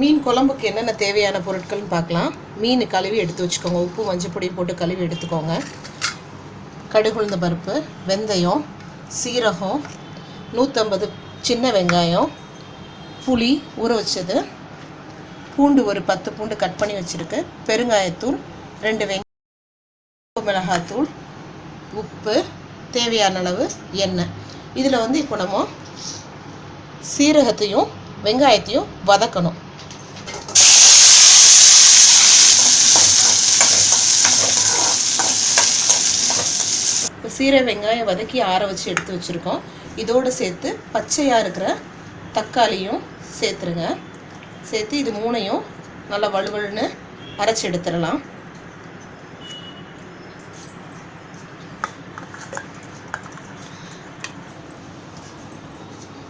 மீன் குழம்புக்கு என்னென்ன தேவையான பொருட்கள்னு பார்க்கலாம். மீன் கழுவி எடுத்து வச்சுக்கோங்க. உப்பு மஞ்சள் பொடி போட்டு கழுவி எடுத்துக்கோங்க. கடுகு உளுந்த பருப்பு, வெந்தயம், சீரகம், 150 சின்ன வெங்காயம், புளி ஊற வச்சது, பூண்டு ஒரு 10 பூண்டு கட் பண்ணி வச்சுருக்கு, பெருங்காயத்தூள் 2 வெங்காயம், மிளகாத்தூள், உப்பு, தேவையான அளவு எண்ணெய். இதில் இப்போ நம்ம சீரகத்தையும் வெங்காயத்தையும் வதக்கணும். சீரக வெங்காயம் வதக்கி ஆற வச்சு எடுத்து வச்சுருக்கோம். இதோடு சேர்த்து பச்சையாக இருக்கிற தக்காளியும் சேர்த்துருங்க. சேர்த்து இது மூணையும் நல்லா வலுவலுன்னு அரைச்சி எடுத்துடலாம்.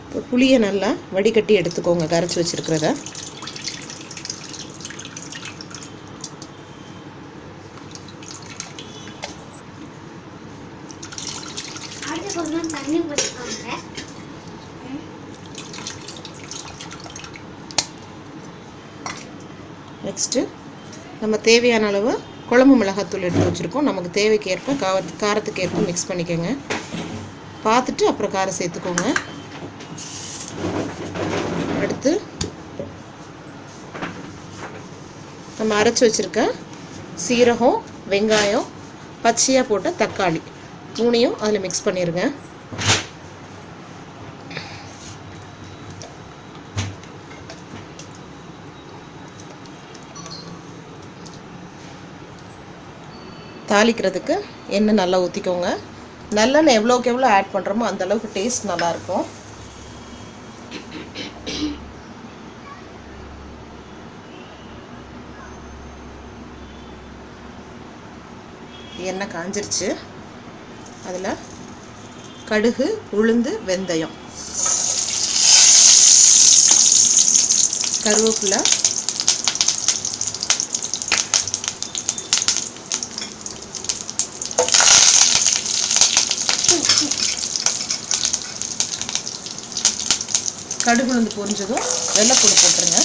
இப்போ புளியை நல்லா வடிகட்டி எடுத்துக்கோங்க கரைச்சி வச்சுருக்கிறத. நெக்ஸ்ட்டு நம்ம தேவையான அளவு குழம்பு மிளகாத்தூள் எடுத்து வச்சுருக்கோம். நமக்கு தேவைக்கு ஏற்ப காரத்துக்கு ஏற்ப மிக்ஸ் பண்ணிக்கோங்க. பார்த்துட்டு அப்புறம் காரம் சேர்த்துக்கோங்க. அடுத்து நம்ம அரைச்சி வச்சுருக்க சீரகம், வெங்காயம், பச்சையாக போட்ட தக்காளி மூணையும் அதில் மிக்ஸ் பண்ணிடுங்க. தாளிக்கிறதுக்கு எண்ணெய் நல்லா ஊற்றிக்கோங்க. நல்லெண்ணெய் எவ்வளோக்கு எவ்வளோ ஆட் பண்ணுறோமோ அந்தளவுக்கு டேஸ்ட் நல்லாயிருக்கும். எண்ணெய் காஞ்சிருச்சு. அதில் கடுகு, உளுந்து, வெந்தயம், கருவேப்பிலை, கடுகு உளுந்து பொரிஞ்சதும் வெள்ளைப்பூடு போட்டுருங்க.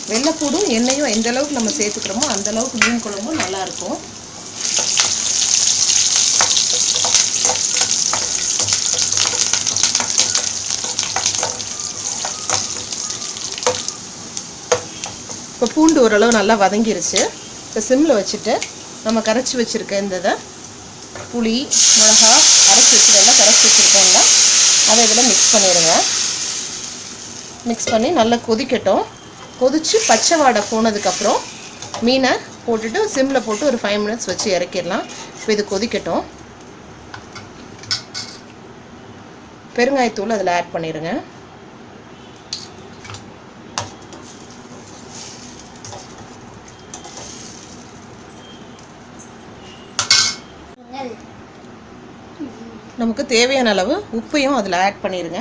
வெள்ளைப்பூடும் எண்ணெயும் எந்த அளவுக்கு நம்ம சேர்த்துக்கிறோமோ அந்த அளவுக்கு மீன் குழம்பும் நல்லாயிருக்கும். இப்போ பூண்டு ஓரளவு நல்லா வதங்கிருச்சு. இப்போ சிம்மில் வச்சுட்டு நம்ம கரைச்சி வச்சுருக்க இந்த புளி, மிளகா அரைச்சி வச்சுருந்தா கரைச்சி வச்சுருக்கோம்ல அதை இதில் மிக்ஸ் பண்ணிடுங்க. மிக்ஸ் பண்ணி நல்லா கொதிக்கட்டும். கொதித்து பச்சை வாடை போனதுக்கப்புறம் மீனை போட்டுட்டு சிம்மில் போட்டு ஒரு 5 மினிட்ஸ் வச்சு இறக்கிடலாம். இப்போ இது கொதிக்கட்டும். பெருங்காயத்தூள் அதில் ஆட் பண்ணிடுங்க. நமக்கு தேவையான அளவு உப்பையும் அதில் ஆட் பண்ணிடுங்க.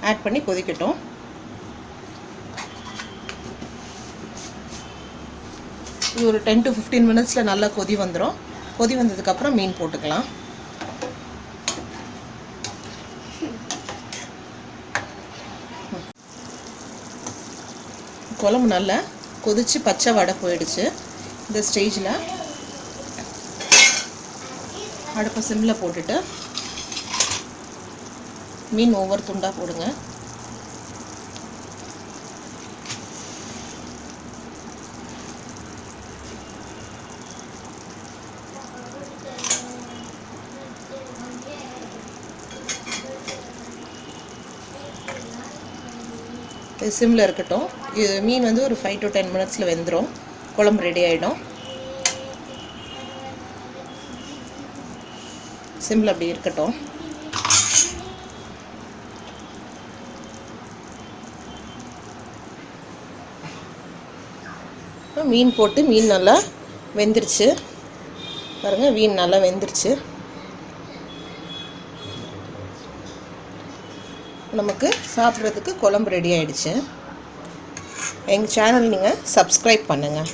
ஆட் பண்ணி கொதிக்கட்டும். இது ஒரு 10 to 15 மினிட்ஸில் நல்லா கொதி வந்துடும். கொதி வந்ததுக்கப்புறம் மீன் போட்டுக்கலாம். குழம்பு நல்லா கொதித்து பச்சை வடை போயிடுச்சு. இந்த ஸ்டேஜில் அடுப்பை சிம்மில் போட்டுட்டு மீன் ஒவ்வொரு துண்டாக போடுங்க. இது சிம்மில் இருக்கட்டும். இது மீன் ஒரு 5 to 10 மினிட்ஸில் வெந்துடும். குழம்பு ரெடி ஆகிடும். சிம்மில் அப்படி இருக்கட்டும். மீன் போட்டு மீன் நல்லா வெந்துருச்சு பாருங்கள். மீன் நல்லா வெந்துருச்சு. நமக்கு சாப்பிட்றதுக்கு குழம்பு ரெடி ஆகிடுச்சு. எங்கள் சேனல் நீங்கள் சப்ஸ்கிரைப் பண்ணுங்கள்.